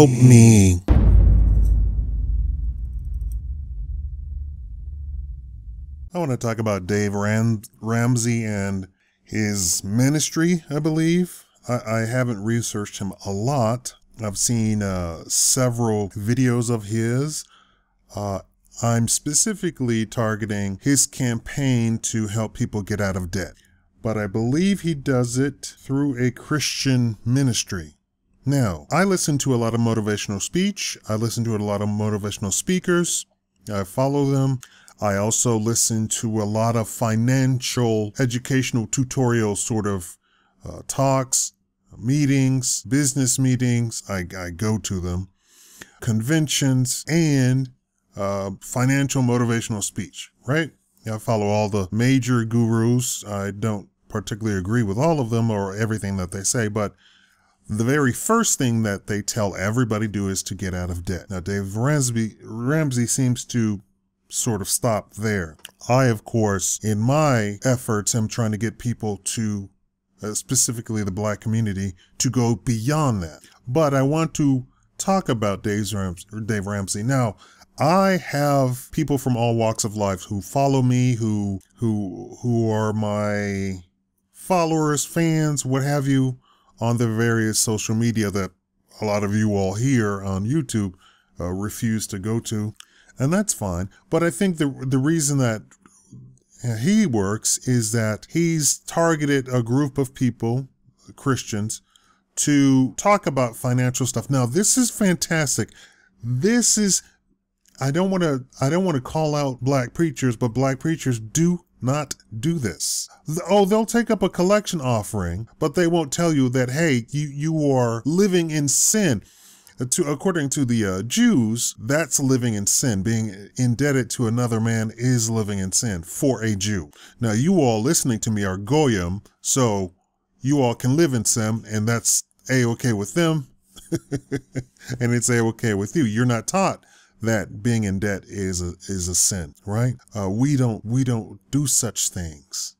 help me. I want to talk about Dave Ramsey and his ministry, I believe. I haven't researched him a lot. I've seen several videos of his. I'm specifically targeting his campaign to help people get out of debt. But I believe he does it through a Christian ministry. Now, I listen to a lot of motivational speech. I listen to a lot of motivational speakers. I follow them. I also listen to a lot of financial educational tutorial sort of talks, meetings, business meetings. I go to them, conventions, and financial motivational speech, right? I follow all the major gurus. I don't particularly agree with all of them or everything that they say, but the very first thing that they tell everybody do is to get out of debt. Now, Dave Ramsey seems to sort of stop there. I, of course, in my efforts, am trying to get people to, specifically the Black community, to go beyond that. But I want to talk about Dave Ramsey. Now, I have people from all walks of life who follow me, who are my followers, fans, what have you, on the various social media that a lot of you all here on YouTube refuse to go to. And that's fine. But I think the reason that he works is that he's targeted a group of people, Christians, to talk about financial stuff. Now, this is fantastic. This is, I don't want to call out Black preachers, but Black preachers do not do this. Oh, they'll take up a collection offering, but they won't tell you that, hey, you are living in sin. According to the Jews, that's living in sin. Being indebted to another man is living in sin for a Jew. Now, you all listening to me are Goyim, so you all can live in sin, and that's A-okay with them, and it's A-okay with you. You're not taught that being in debt is a sin, right? We don't do such things.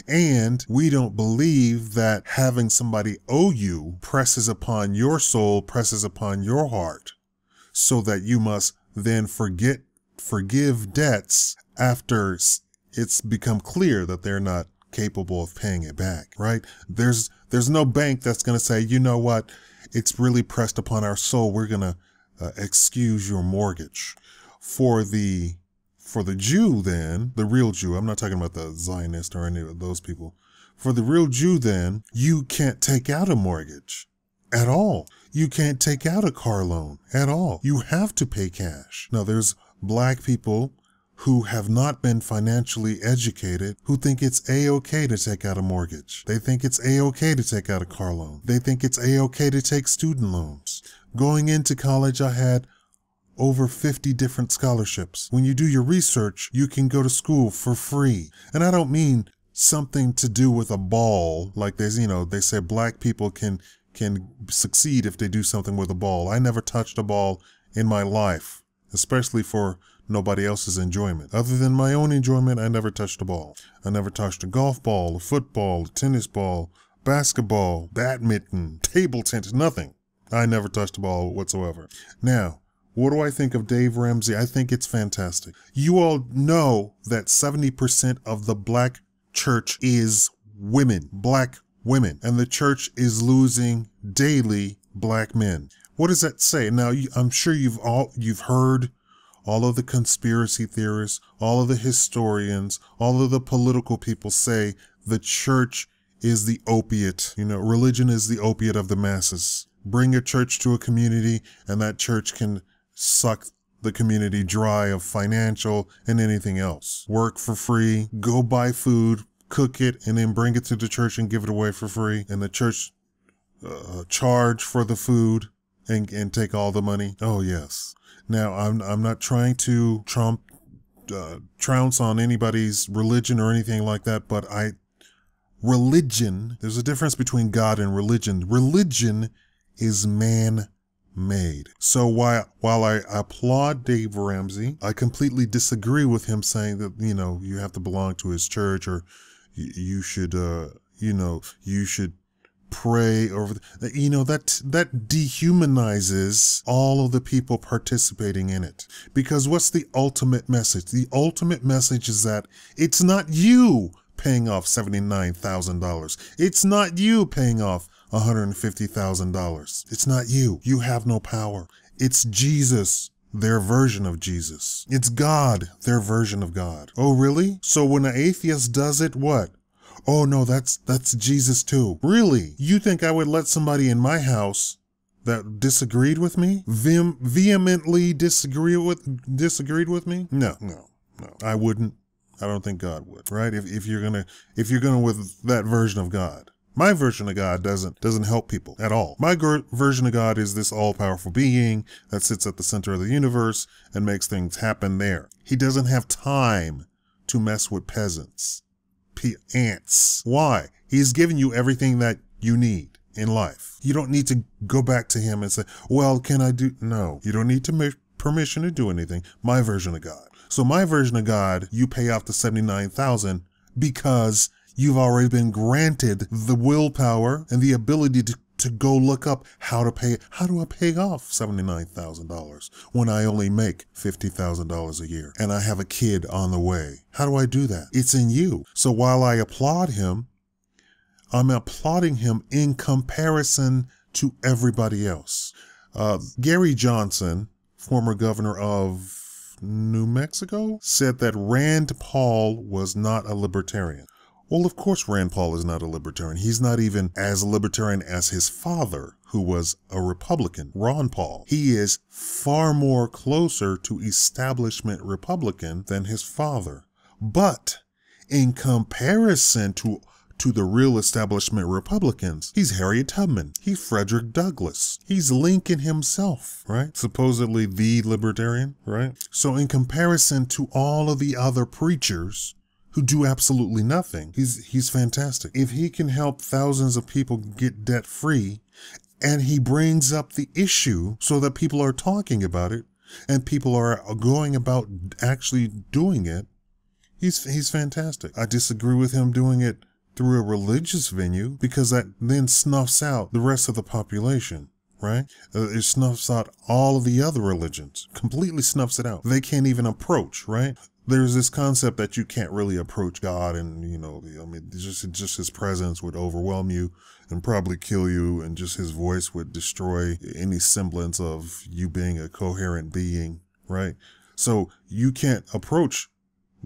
And we don't believe that having somebody owe you presses upon your soul, presses upon your heart, so that you must then forgive debts after it's become clear that they're not capable of paying it back, right? There's no bank that's going to say, you know what, it's really pressed upon our soul, we're going to excuse your mortgage. For the Jew, then, the real Jew, I'm not talking about the Zionist or any of those people. For the real Jew, then, you can't take out a mortgage at all. You can't take out a car loan at all. You have to pay cash. Now, there's Black people who have not been financially educated who think it's A-okay to take out a mortgage. They think it's A-okay to take out a car loan. They think it's A-okay to take student loans. Going into college, I had over 50 different scholarships. When you do your research, you can go to school for free. And I don't mean something to do with a ball, like there's, they say Black people can succeed if they do something with a ball. I never touched a ball in my life, especially for nobody else's enjoyment. Other than my own enjoyment, I never touched a ball. I never touched a golf ball, a football, a tennis ball, basketball, badminton, table tennis, nothing. I never touched a ball whatsoever. Now, what do I think of Dave Ramsey? I think it's fantastic. You all know that 70% of the Black church is women, Black women, and the church is losing daily Black men. What does that say? Now, I'm sure you've heard all of the conspiracy theorists, all of the historians, all of the political people say the church is the opiate. Religion is the opiate of the masses. Bring a church to a community, and that church can suck the community dry of financial and anything else. Work for free, go buy food, cook it, and then bring it to the church and give it away for free. And the church charge for the food and take all the money. Oh, yes. Now, I'm not trying to trounce on anybody's religion or anything like that, but religion, there's a difference between God and religion. Religion is man-made. So while I applaud Dave Ramsey, I completely disagree with him saying that, you have to belong to his church or you should pray over, that dehumanizes all of the people participating in it. Because what's the ultimate message? The ultimate message is that it's not you paying off $79,000. It's not you paying off $150,000. It's not you. You have no power. It's Jesus, their version of Jesus. It's God, their version of God. Oh, really? So when an atheist does it, what? Oh no, that's Jesus too. Really? You think I would let somebody in my house that disagreed with me? Vehemently disagreed with me? No. I wouldn't. I don't think God would, right? If you're gonna with that version of God. My version of God doesn't help people at all. My version of God is this all-powerful being that sits at the center of the universe and makes things happen there. He doesn't have time to mess with peasants, ants. Why? He's given you everything that you need in life. You don't need to go back to him and say, well, can I do? No, you don't need to make permission to do anything. My version of God. So my version of God, you pay off the $79,000 because you've already been granted the willpower and the ability to go look up how do I pay off $79,000 when I only make $50,000 a year and I have a kid on the way? How do I do that? It's in you. So while I applaud him, I'm applauding him in comparison to everybody else. Gary Johnson, former governor of New Mexico, said that Rand Paul was not a libertarian. Well, of course Rand Paul is not a libertarian. He's not even as libertarian as his father, who was a Republican, Ron Paul. He is far more closer to establishment Republican than his father. But in comparison to the real establishment Republicans, he's Harriet Tubman. He's Frederick Douglass. He's Lincoln himself, right? Supposedly the libertarian, right? So in comparison to all of the other preachers who do absolutely nothing, he's fantastic. If he can help thousands of people get debt free, and he brings up the issue so that people are talking about it and people are going about actually doing it, he's fantastic. I disagree with him doing it through a religious venue because that then snuffs out the rest of the population, right? It snuffs out all of the other religions, completely snuffs it out. They can't even approach, right? There's this concept that you can't really approach God and, just his presence would overwhelm you and probably kill you, and just his voice would destroy any semblance of you being a coherent being, right? So you can't approach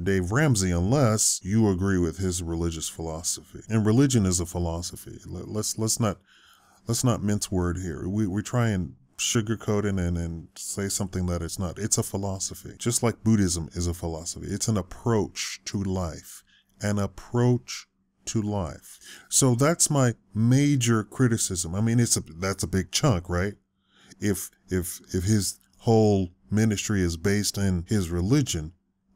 Dave Ramsey unless you agree with his religious philosophy. And religion is a philosophy. Let's not mince word here. We try and sugarcoat it and say something that it's not. It's a philosophy. Just like Buddhism is a philosophy. It's an approach to life. An approach to life. So that's my major criticism. I mean, that's a big chunk, right? If his whole ministry is based in his religion,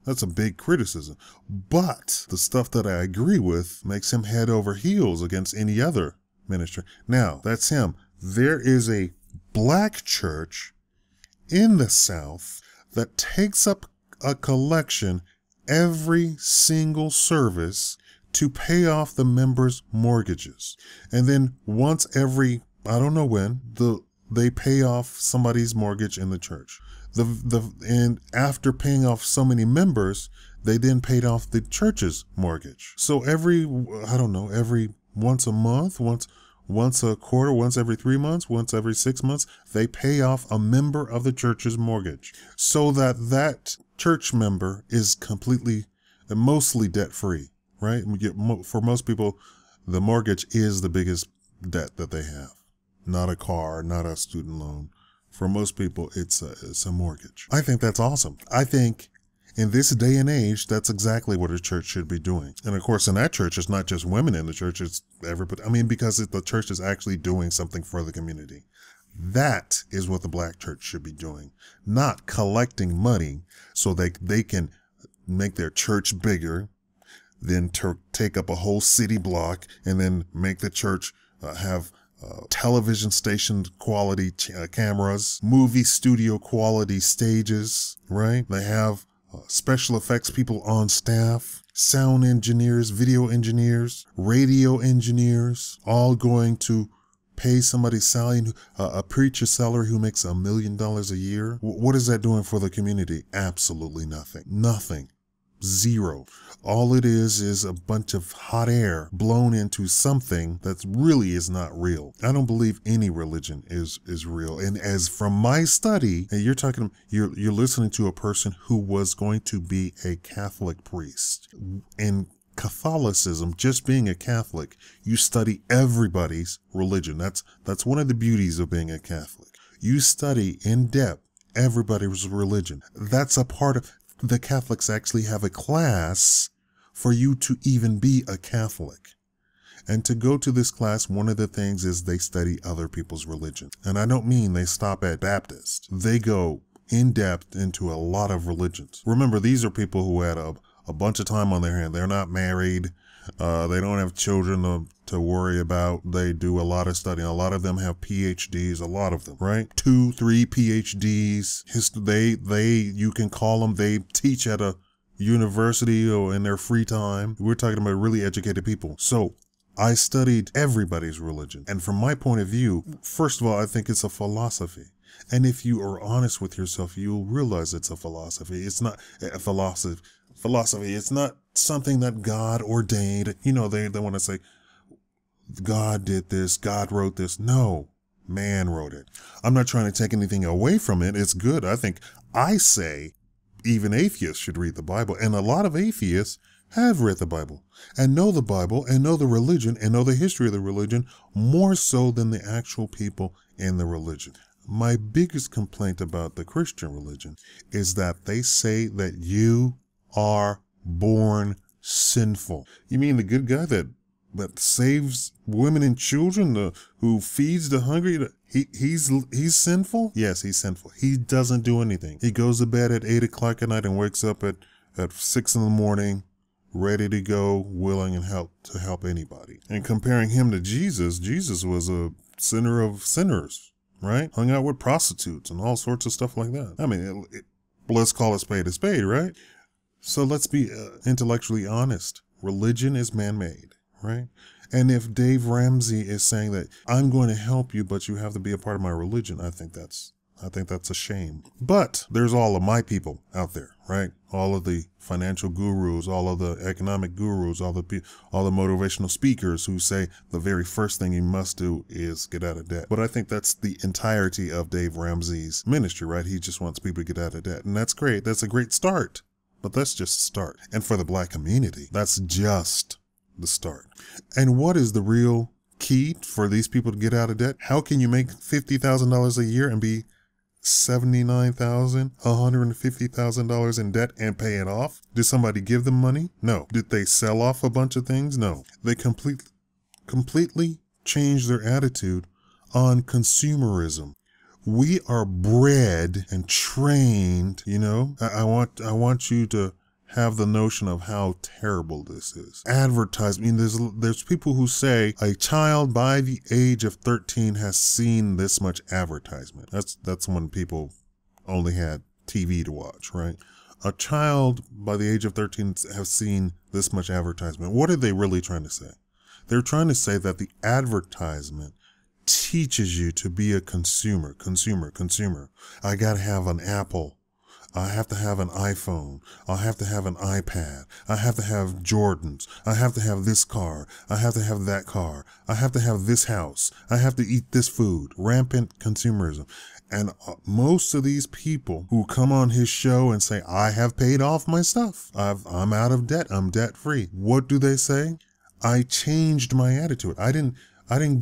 that's a big criticism. But the stuff that I agree with makes him head over heels against any other ministry. Now, that's him. There is a black church in the South that takes up a collection every single service to pay off the members' mortgages. And then once every, I don't know when, they pay off somebody's mortgage in the church. And after paying off so many members, they then paid off the church's mortgage. So every once a month, once a quarter, once every 3 months, once every 6 months, they pay off a member of the church's mortgage so that church member is completely and mostly debt free, right? For most people, the mortgage is the biggest debt that they have. Not a car, not a student loan. For most people, it's a mortgage. I think that's awesome. I think in this day and age, that's exactly what a church should be doing. And of course, in that church, it's not just women in the church, it's everybody. I mean, because the church is actually doing something for the community. That is what the black church should be doing. Not collecting money so they can make their church bigger, then take up a whole city block, and then make the church have television station quality cameras, movie studio quality stages, right? They have special effects people on staff, sound engineers, video engineers, radio engineers, all going to pay somebody salary, a preacher salary who makes $1 million a year. What is that doing for the community? Absolutely nothing. Nothing. Zero. All it is a bunch of hot air blown into something that really is not real. I don't believe any religion is real. And as from my study, and you're listening to a person who was going to be a Catholic priest. In Catholicism, just being a Catholic, you study everybody's religion. That's one of the beauties of being a Catholic. You study in depth everybody's religion. That's a part of the Catholics actually have a class for you to even be a Catholic. And to go to this class, one of the things is they study other people's religion. And I don't mean they stop at Baptist. They go in depth into a lot of religions. Remember, these are people who had a bunch of time on their hand. They're not married. They don't have children to worry about. They do a lot of studying. A lot of them have PhDs, a lot of them, right? 2, 3 PhDs. You can call them, they teach at a university or in their free time. We're talking about really educated people. So I studied everybody's religion. And from my point of view, first of all, I think it's a philosophy. And if you are honest with yourself, you'll realize it's a philosophy. It's not a philosophy. It's not something that God ordained. You know, they want to say, God did this, God wrote this. No, man wrote it. I'm not trying to take anything away from it. It's good. I say even atheists should read the Bible. And a lot of atheists have read the Bible and know the religion and know the history of the religion more so than the actual people in the religion. My biggest complaint about the Christian religion is that they say that you are born sinful. You mean the good guy that saves women and children, who feeds the hungry, he's sinful? Yes, he's sinful. He doesn't do anything. He goes to bed at 8 o'clock at night and wakes up at 6 in the morning, ready to go, willing and to help anybody. And comparing him to Jesus was a sinner of sinners, right? Hung out with prostitutes and all sorts of stuff like that. I mean, let's call a spade, right? So let's be intellectually honest. Religion is man-made, right? And if Dave Ramsey is saying that I'm going to help you, but you have to be a part of my religion, I think that's a shame. But there's all of my people out there, right? All of the financial gurus, all of the economic gurus, all the motivational speakers who say the very first thing you must do is get out of debt. But I think that's the entirety of Dave Ramsey's ministry, right? He just wants people to get out of debt. And that's great. That's a great start. But that's just a start. And for the Black community, that's just the start. And what is the real key for these people to get out of debt? How can you make $50,000 a year and be $79,000, $150,000 in debt and pay it off? Did somebody give them money? No. Did they sell off a bunch of things? No. They completely changed their attitude on consumerism. We are bred and trained, you know. I want you to have the notion of how terrible this is. Advertising. I mean, there's people who say a child by the age of 13 has seen this much advertisement. That's when people only had TV to watch, right? A child by the age of 13 has seen this much advertisement. What are they really trying to say? They're trying to say that the advertisement teaches you to be a consumer. I gotta have an Apple. I have to have an iPhone. I have to have an iPad. I have to have Jordans. I have to have this car. I have to have that car. I have to have this house. I have to eat this food. Rampant consumerism. And most of these people who come on his show and say, I have paid off my stuff. I'm out of debt. I'm debt free. What do they say? I changed my attitude. I didn't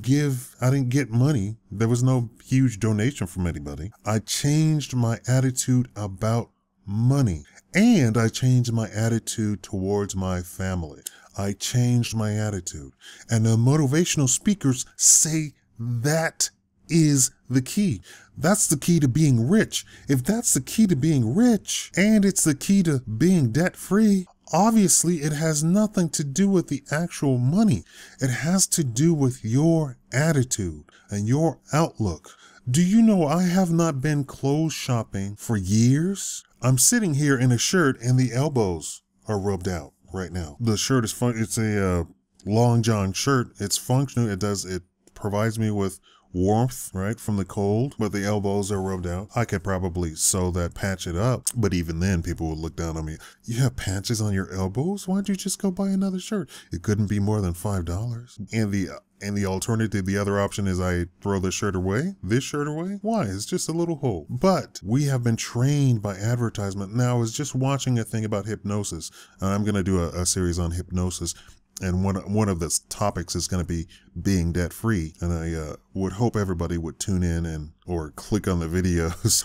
get money. There was no huge donation from anybody. I changed my attitude about money, and I changed my attitude towards my family. I changed my attitude. And the motivational speakers say that is the key. That's the key to being rich. If that's the key to being rich, and it's the key to being debt-free, obviously, it has nothing to do with the actual money. It has to do with your attitude and your outlook. Do you know I have not been clothes shopping for years? I'm sitting here in a shirt and the elbows are rubbed out right now. The shirt is it's a long john shirt. It's functional. It provides me with warmth, right, from the cold, but the elbows are rubbed out. I could probably sew that, patch it up, but even then people would look down on me. You have patches on your elbows? Why'd you just go buy another shirt? It couldn't be more than $5. And the alternative, the other option is I throw this shirt away. Why? It's just a little hole. But we have been trained by advertisement. Now, I was just watching a thing about hypnosis, and I'm going to do a series on hypnosis. And one of the topics is going to be being debt free. And I would hope everybody would tune in or click on the videos.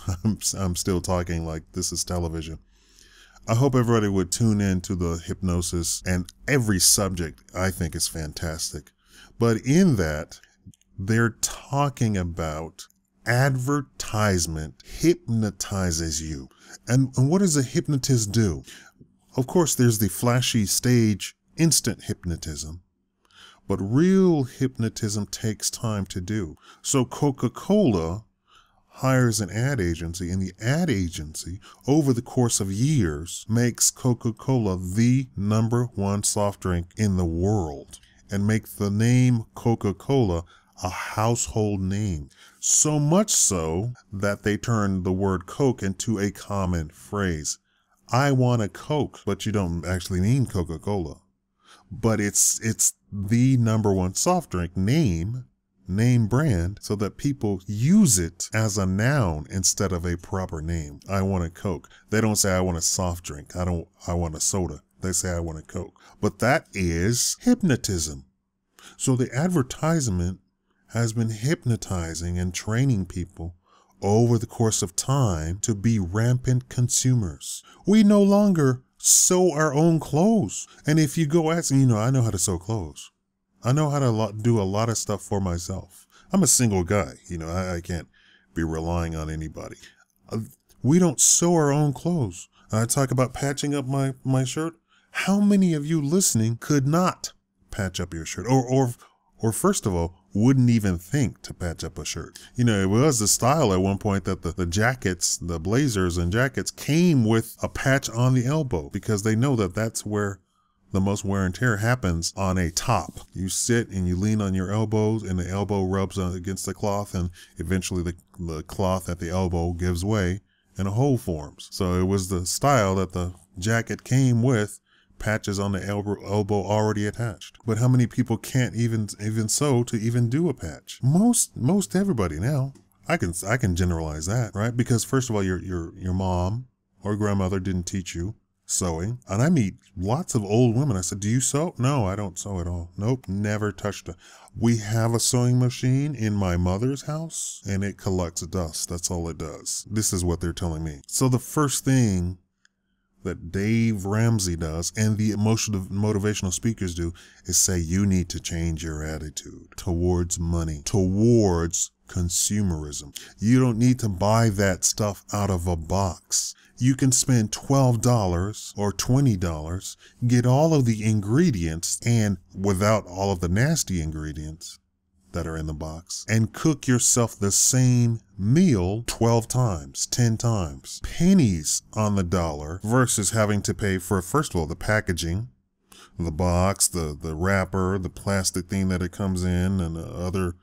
I'm still talking like this is television. I hope everybody would tune in to the hypnosis, and every subject I think is fantastic. But in that, they're talking about advertisement hypnotizes you. And what does a hypnotist do? Of course, there's the flashy stage instant hypnotism, but real hypnotism takes time to do. So Coca-Cola hires an ad agency, and the ad agency, over the course of years, makes Coca-Cola the #1 soft drink in the world and make the name Coca-Cola a household name. So much so that they turned the word Coke into a common phrase. I want a Coke, but you don't actually mean Coca-Cola. But it's the #1 soft drink name brand, so that people use it as a noun instead of a proper name. I want a Coke. They don't say I want a soft drink. I want a soda. They say I want a Coke. But that is hypnotism. So the advertisement has been hypnotizing and training people over the course of time to be rampant consumers. We no longer sew our own clothes. And if you go asking, I know how to sew clothes. I know how to do a lot of stuff for myself. I'm a single guy. I can't be relying on anybody. We don't sew our own clothes. I talk about patching up my shirt. How many of you listening could not patch up your shirt? Or first of all, wouldn't even think to patch up a shirt. It was the style at one point that the jackets, the blazers and jackets came with a patch on the elbow, because they know that that's where the most wear and tear happens on a top. You sit and you lean on your elbows, and the elbow rubs against the cloth, and eventually the cloth at the elbow gives way and a hole forms. So it was the style that the jacket came with patches on the elbow already attached. But how many people can't even sew to even do a patch? Most everybody now. I can generalize that, right? Because first of all, your mom or grandmother didn't teach you sewing. And I meet lots of old women. I said, "Do you sew?" "No, I don't sew at all." "Nope, never touched it." We have a sewing machine in my mother's house, and it collects dust. That's all it does. This is what they're telling me. So the first thing that Dave Ramsey does, and the motivational speakers do, is say you need to change your attitude towards money, towards consumerism. You don't need to buy that stuff out of a box. You can spend $12 or $20, get all of the ingredients, and without all of the nasty ingredients that are in the box, and cook yourself the same meal 12 times, 10 times. Pennies on the dollar versus having to pay for, first of all, the packaging, the box, the wrapper, the plastic thing that it comes in, and the other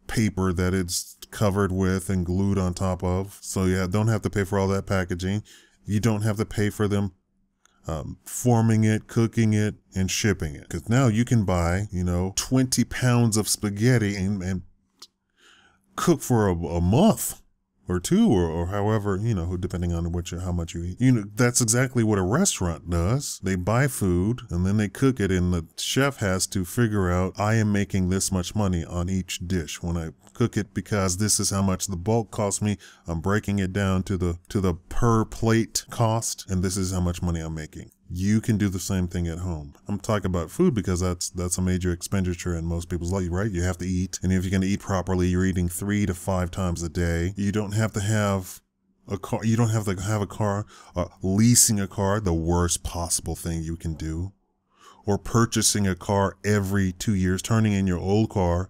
paper that it's covered with and glued on top of. So yeah, don't have to pay for all that packaging. You don't have to pay for them forming it, cooking it, and shipping it. Because now you can buy, 20 pounds of spaghetti and cook for a month or two, or however, depending on how much you eat. That's exactly what a restaurant does. They buy food and then they cook it, and the chef has to figure out, I am making this much money on each dish when I cook it, because this is how much the bulk costs me. I'm breaking it down to the per plate cost, and this is how much money I'm making. You can do the same thing at home. I'm talking about food because that's a major expenditure in most people's life, right? You have to eat. And if you're going to eat properly, you're eating 3 to 5 times a day. You don't have to have a car. You don't have to have a car. Leasing a car, the worst possible thing you can do. Or purchasing a car every 2 years, turning in your old car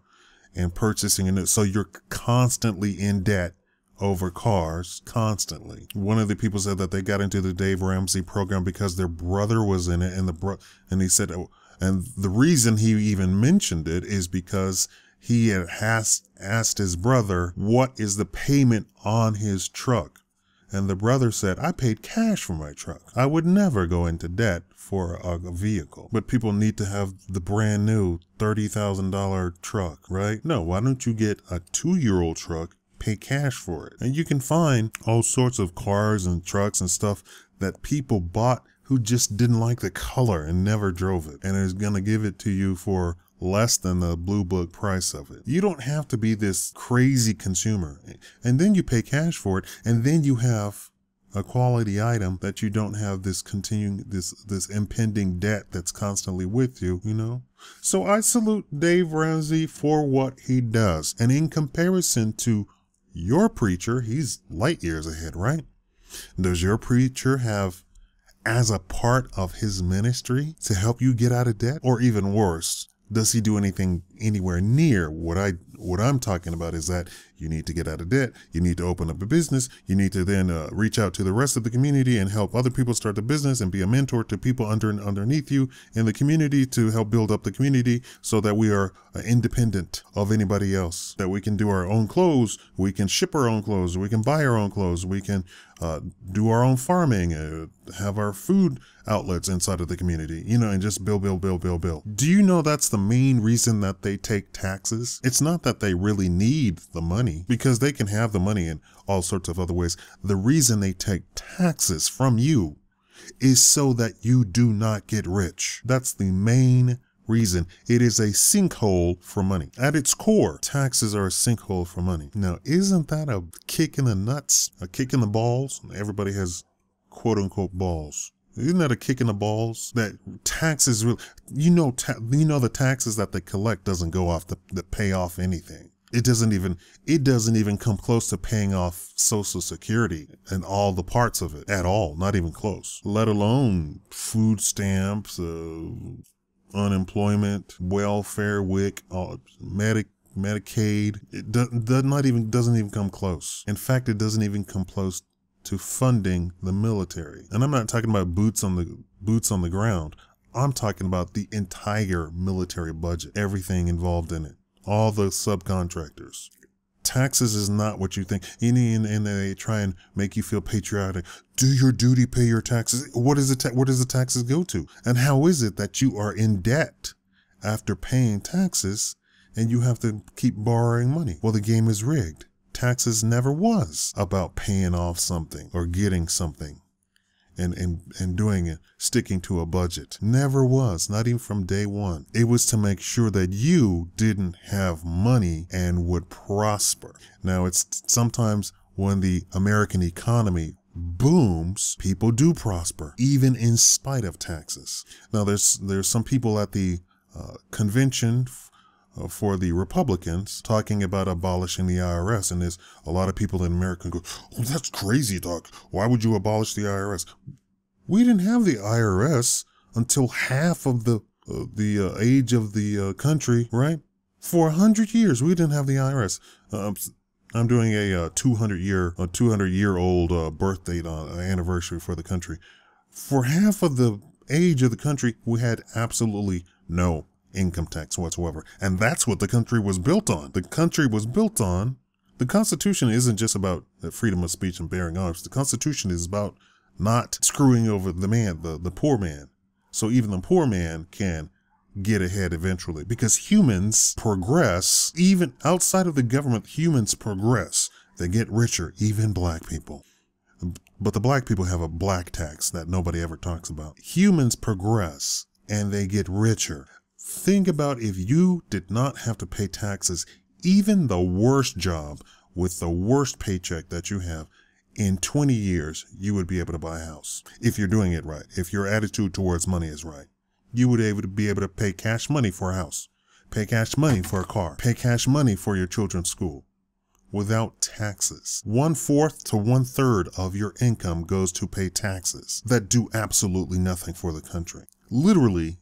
and purchasing it. So you're constantly in debt over cars, constantly. One of the people said that they got into the Dave Ramsey program because their brother was in it, and he said, oh, and the reason he even mentioned it is because he had asked his brother, what is the payment on his truck? And the brother said, I paid cash for my truck. I would never go into debt for a vehicle. But people need to have the brand new $30,000 truck, right? No, why don't you get a 2-year-old truck, pay cash for it? And you can find all sorts of cars and trucks and stuff that people bought who just didn't like the color and never drove it, and is going to give it to you for less than the blue book price of it. You don't have to be this crazy consumer. And then you pay cash for it, and then you have a quality item that you don't have this impending debt that's constantly with you, you know? So I salute Dave Ramsey for what he does. And in comparison to your preacher, he's light years ahead, right? Does your preacher have as a part of his ministry to help you get out of debt? Or even worse, does he do anything anywhere near what I'm talking about? Is that you need to get out of debt, you need to open up a business, you need to then reach out to the rest of the community and help other people start the business and be a mentor to people underneath you in the community to help build up the community so that we are independent of anybody else, that we can do our own clothes, we can ship our own clothes, we can buy our own clothes, we can do our own farming, have our food outlets inside of the community, you know, and just build. Do you know that's the main reason that they take taxes? It's not that they really need the money, because they can have the money in all sorts of other ways. The reason they take taxes from you is so that you do not get rich. That's the main reason. It is a sinkhole for money. At its core, taxes are a sinkhole for money. Now, isn't that a kick in the nuts? A kick in the balls? Everybody has quote unquote balls. Isn't that a kick in the balls? That taxes, you know the taxes that they collect doesn't go off to pay off anything. It doesn't even come close to paying off Social Security and all the parts of it at all. Not even close. Let alone food stamps, unemployment, welfare, WIC, Medicaid. It doesn't even come close. In fact, it doesn't even come close to funding the military. And I'm not talking about boots on the ground. I'm talking about the entire military budget, everything involved in it, all the subcontractors. Taxes is not what you think. And they try and make you feel patriotic. Do your duty, pay your taxes. Where does the taxes go to? And how is it that you are in debt after paying taxes and you have to keep borrowing money? Well, the game is rigged. Taxes never was about paying off something or getting something and doing it, sticking to a budget. Never was, not even from day one. It was to make sure that you didn't have money and would prosper. Now, it's sometimes when the American economy booms, people do prosper, even in spite of taxes. Now, there's some people at the convention for the Republicans talking about abolishing the IRS. And there's a lot of people in America who go, oh, that's crazy talk. Why would you abolish the IRS? We didn't have the IRS until half of the age of the country, right? For 100 years, we didn't have the IRS. I'm doing a 200-year-old birth date anniversary for the country. For half of the age of the country, we had absolutely no income tax whatsoever. And that's what the country was built on. The Constitution isn't just about the freedom of speech and bearing arms. The Constitution is about not screwing over the poor man. So even the poor man can get ahead eventually, because humans progress. Even outside of the government, humans progress. They get richer, even black people. But the black people have a black tax that nobody ever talks about. Humans progress and they get richer. Think about if you did not have to pay taxes, even the worst job with the worst paycheck that you have, in 20 years, you would be able to buy a house. If you're doing it right, if your attitude towards money is right, you would be able to pay cash money for a house, pay cash money for a car, pay cash money for your children's school without taxes. 1/4 to 1/3 of your income goes to pay taxes that do absolutely nothing for the country. Literally,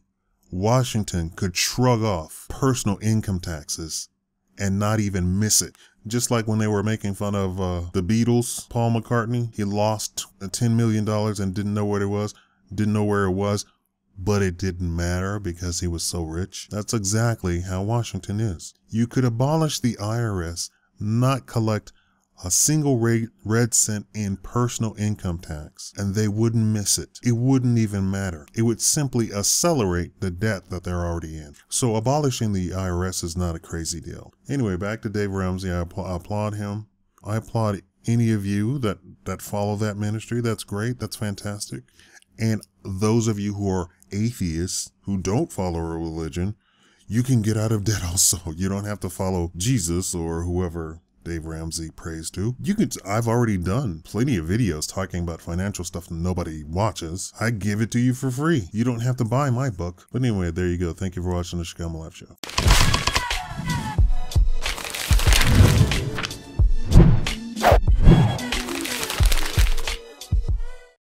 Washington could shrug off personal income taxes and not even miss it. Just like when they were making fun of the Beatles, Paul McCartney, he lost $10 million and didn't know where it was, but it didn't matter because he was so rich. That's exactly how Washington is. You could abolish the IRS, not collect a single red cent in personal income tax, and they wouldn't miss it. It wouldn't even matter. It would simply accelerate the debt that they're already in. So abolishing the IRS is not a crazy deal. Anyway, back to Dave Ramsey. I applaud him. I applaud any of you that follow that ministry. That's great. That's fantastic. And those of you who are atheists, who don't follow a religion, you can get out of debt also. You don't have to follow Jesus or whoever Dave Ramsey prays to. I've already done plenty of videos talking about financial stuff that nobody watches. I give it to you for free. You don't have to buy my book. But anyway, there you go. Thank you for watching the Shakaama Live Show.